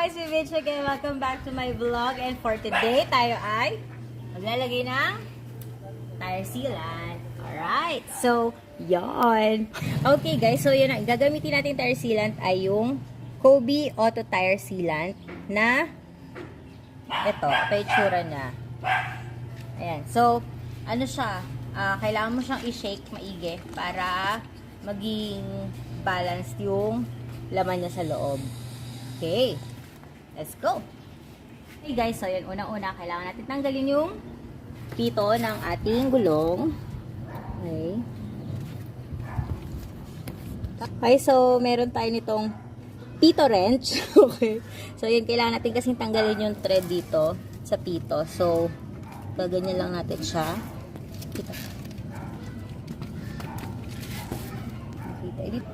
guys! It's Mitch again. Welcome back to my vlog. And for today, tayo ay maglalagay ng tire sealant. Alright. So, yon. Okay guys. So, yun. Gagamitin natin tire sealant ay yung Kobe Auto Tire Sealant na ito. Ito yung tsura niya. Ayan. So, ano siya? Kailangan mo siyang i-shake maigi para maging balanced yung laman niya sa loob. Okay. Let's go. Okay guys, so yun, unang-una, kailangan natin tanggalin yung pito ng ating gulong. Okay. Okay, so meron tayo nitong pito wrench. Okay. So yun, kailangan natin kasing tanggalin yung thread dito sa pito. So, gaganyan lang natin siya. Kita. Kita edit.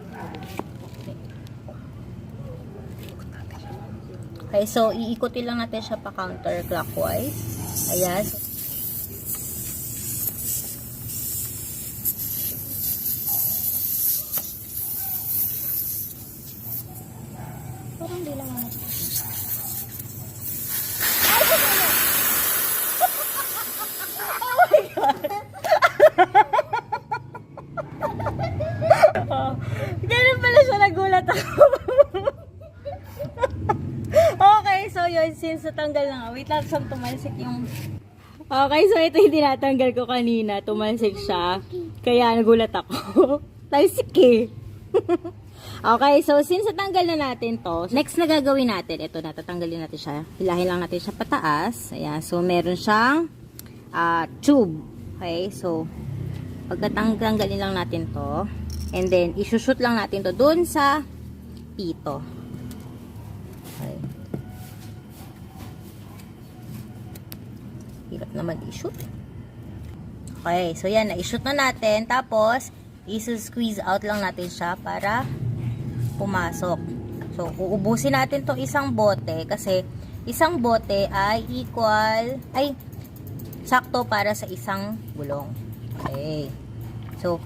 Okay, so iikutin lang natin siya pa counterclockwise. Ayan. Parang di lang naman. Oh my God! Oh, ganun pala siya, nagulat ako. Okay, so yun, since natanggal na nga, wait lang, saan tumalsik yung... Okay, so ito yung tinatanggal ko kanina, tumalsik siya, kaya nagulat ako. Talsik eh. Okay, so since natanggal na natin to, next na gagawin natin, ito na, tatanggalin natin siya, hilahin lang natin siya pataas, ayan, so meron siyang tube, okay, so pagkatanggalin lang natin to, and then isushoot lang natin to dun sa pito. Okay. Hirap naman i-shoot. Okay, so yan, na-shoot na natin. Tapos, i-squeeze out lang natin siya para pumasok. So, uubusin natin tong isang bote kasi isang bote ay equal, ay, sakto para sa isang gulong. Okay. So,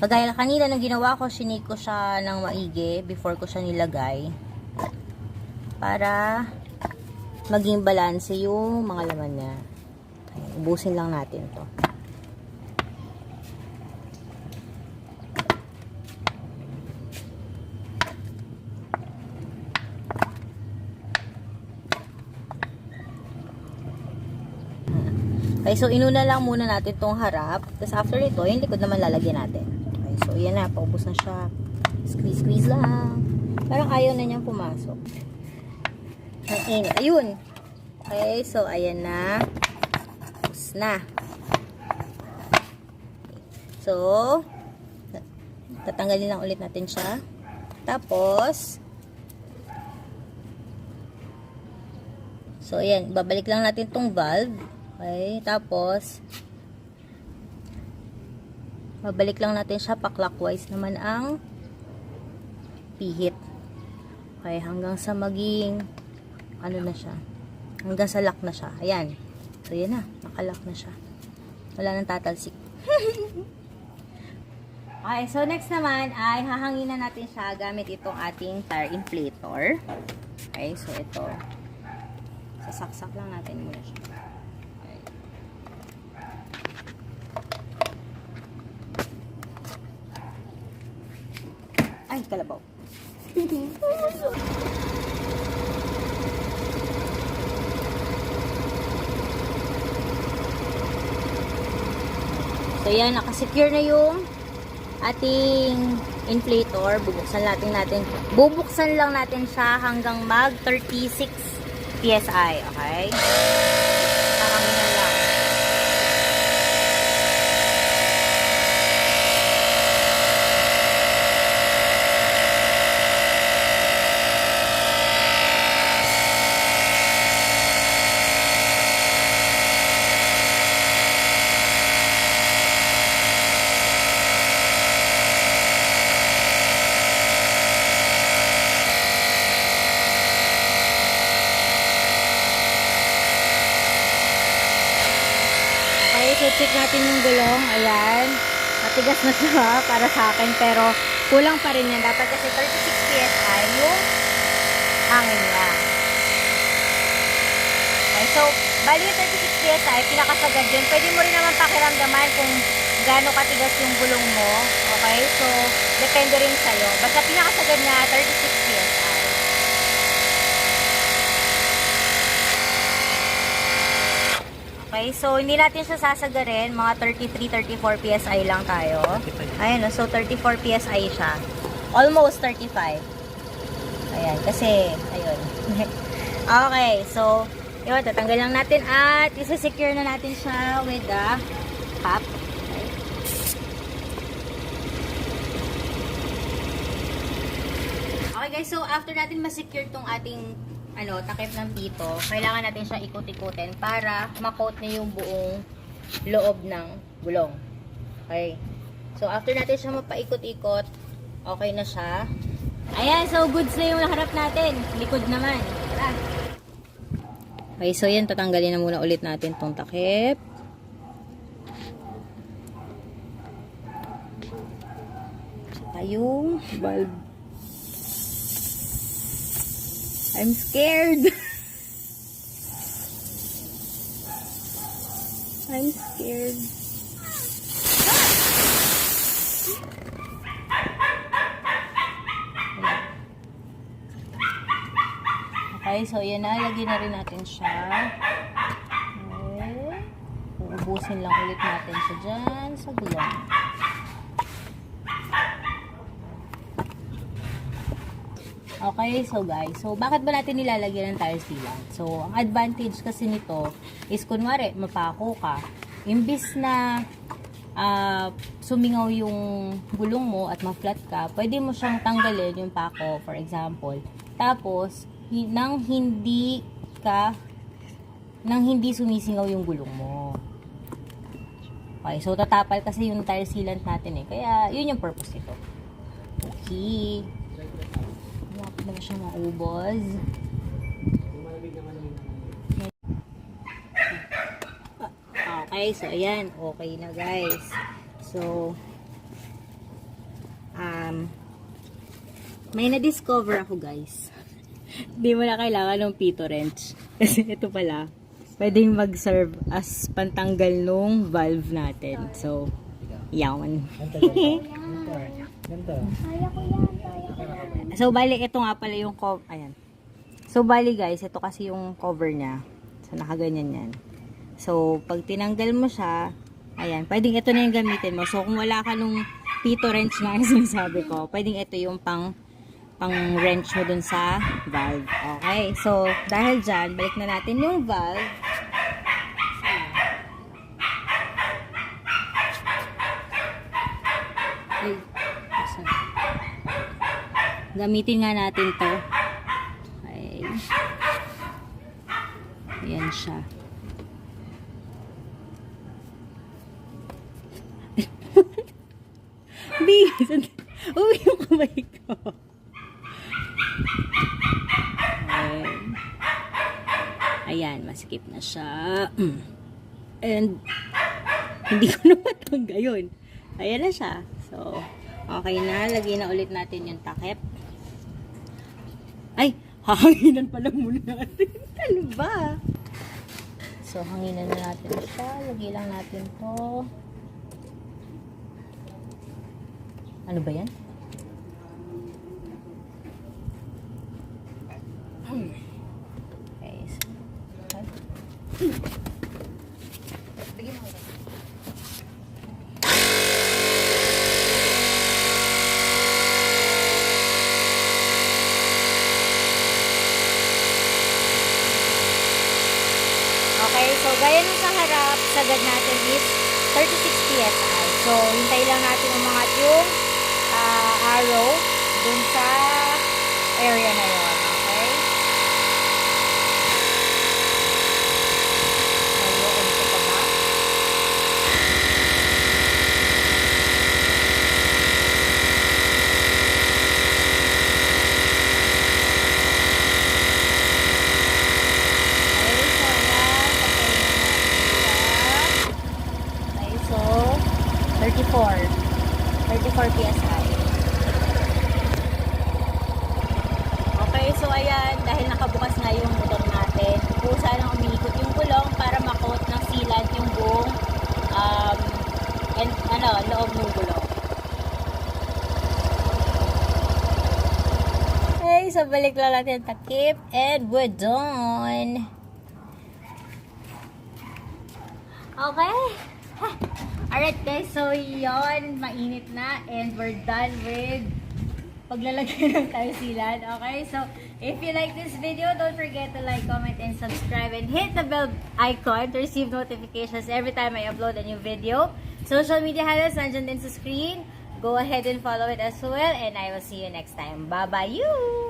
kagaya kanina nung ginawa ko, sinake ko siya ng maigi before ko siya nilagay para maging balanse yung mga laman niya. Okay, ubusin lang natin to. Okay, so inuna lang muna natin tong harap. Tapos after nito, yung likod naman lalagyan natin. Okay, so yan na, paubos na siya. Squeeze lang. Parang ayaw na niyang pumasok. Ang init. Ayun. Okay, so ayan na. Tapos na. So, tatanggalin lang ulit natin siya. Tapos, so ayan, babalik lang natin tong valve. Okay, tapos, babalik lang natin siya pa clockwise naman ang pihit. Okay, hanggang sa maging ano na siya, hanggang sa lock na siya. Ayan, so yan na, nakalock na siya, wala nang tatalsik. Okay, so next naman ay hahanginan natin siya gamit itong ating tire inflator. Okay, so ito, sasaksak lang natin muna siya. Okay. Ay, kalabaw. So yan, nakasecure na yung ating inflator. Bubuksan lang natin siya hanggang mag 36 PSI, okay? Hahanginan lang. So, check natin yung gulong. Ayan. Matigas na siya para sa akin. Pero, kulang pa rin yan. Dapat kasi 36 PSI yung hangin niya. So, bali yung 36 PSI, pinakasagad yun. Pwede mo rin naman pakiramdaman kung gaano katigas yung gulong mo. Okay? So, depende rin sa'yo. Basta pinakasagad na 36 PSI. Okay? So, hindi natin siya sasagarin. Mga 33-34 PSI lang tayo. Ayan, so 34 PSI siya. Almost 35. Ayan, kasi, ayun. Okay, so, yun, tatanggal lang natin at isa-secure na natin siya with the cap. Okay guys, so after natin ma-secure tong ating takip ng pito, kailangan natin siya ikot-ikutin para ma-coat niya yung buong loob ng gulong. Okay. So after natin siya mapaikot-ikot, okay na siya. Ayan, so goods na yung harap natin. Likod naman. Tara. Okay, so yan, tatanggalin na muna ulit natin tong takip. Saka yung valve. I'm scared. I'm scared. Okay, so yan na. Lagyan na rin natin siya. Okay. Ubusin lang ulit natin siya dyan sa gulong. Okay, so guys. So, bakit ba natin nilalagyan ng tire sealant? So, ang advantage kasi nito is, kunwari, mapako ka. Imbis na sumingaw yung gulong mo at ma-flat ka, pwede mo siyang tanggalin yung pako, for example. Tapos, nang hindi sumisingaw yung gulong mo. Okay, so tatapal kasi yung tire sealant natin eh. Kaya, yun yung purpose nito. Okay. Huwag na siya maubos. Okay, so ayan. Okay na guys. So, may na-discover ako guys. Hindi mo na kailangan ng pito wrench. Kasi ito pala, pwedeng mag-serve as pantanggal nung valve natin. So, yaman. So, bali, ito nga pala yung cover. Ayan. So, bali guys, ito kasi yung cover niya. So, nakaganyan yan. So, pag tinanggal mo siya, ayan, pwedeng ito na yung gamitin mo. So, kung wala ka nung pito wrench na yung sinasabi ko, pwedeng ito yung pang wrench mo dun sa valve. Okay, so dahil dyan, balik na natin yung valve. Ay, gamitin nga natin to. Okay. Ayan siya. Bis! Uwi yung kamay ko. Ayan, maskip na siya. And, hindi ko na matangga yun. Ayan na siya. So, okay na. Lagyan na ulit natin yung takip. Ay, hanginan pala muna natin. Ano ba? So, hanginan na natin siya. Lagyan lang natin to. Ano ba yan? Okay. Bigyan mo ito. Okay, so gaya nung sa harap, sagad natin is 36 PSI. So, hintay lang natin umangat yung arrow dun sa area na yun. Okay? Mayroon ko pa ba? Okay, so ayan. Patayin na natin siya. Okay, so 34 PSI. Okay, Ibabalik lang natin takip and we're done. Okay. Alright guys, so yon, mainit na and we're done with paglalagay ng tarsilan. Okay, so if you like this video, don't forget to like, comment, and subscribe and hit the bell icon to receive notifications every time I upload a new video. Social media handles nandyan din sa screen. Go ahead and follow it as well and I will see you next time. Bye-bye you!